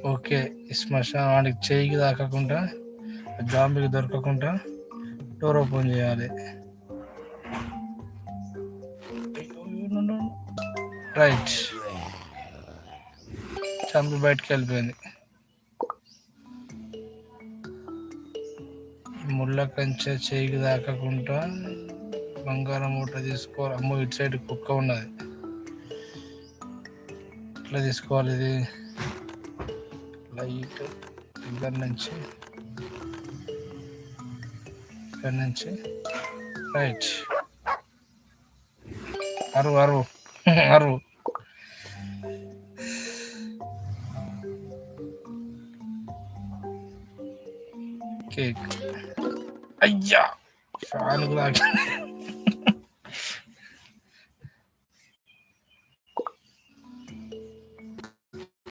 Okay. ఈ శ్మశానానికి చేయికి తాకకుండా, జాంబీకి దొరకకుండా డోర్ ఓపెన్ చేయాలి. రైట్. చంపి బయటకు వెళ్ళిపోయింది. ముళ్ళ కంచె చేయికి తాకకుండా బంగారం మూట తీసుకోవాలి. అమ్మో, ఇటు సైడ్ కుక్క ఉన్నది. ఎట్లా తీసుకోవాలి ఇది? లైట్ దగ్గర నుంచి, ఇక్కడ నుంచి రైట్. అరువు అరువు అరువు. కేక్. అయ్యా, ఫ్యాన్కు తాకి